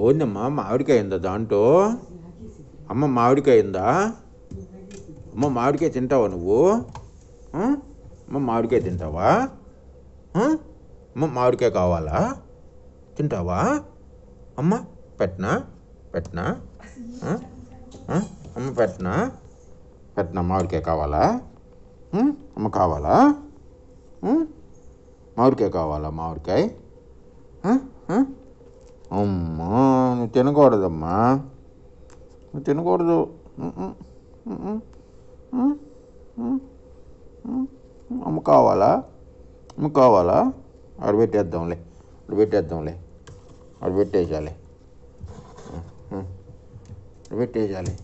ఓందమ్మా మామిడికాయ ఉందా దాంట్లో? అమ్మ మామిడికాయ ఉందా? అమ్మ మామిడికాయ తింటావా నువ్వు? అమ్మ మామిడికాయ తింటావా? అమ్మ మామిడికాయ కావాలా? తింటావా? అమ్మ పెట్టనా? పెట్టనా? అమ్మ పెట్టనా? పెట్టనా? మామిడికాయ కావాలా? అమ్మ కావాలా? మామిడికాయ కావాలా? మామిడికాయ అమ్మా నువ్వు తినకూడదమ్మా, నువ్వు తినకూడదు. అమ్మ కావాలా? అమ్మ కావాలా? ఆడ పెట్టేద్దాంలే, ఆడ పెట్టేద్దాంలే, ఆడ పెట్టేసాలి, ఆడ పెట్టేసాలి.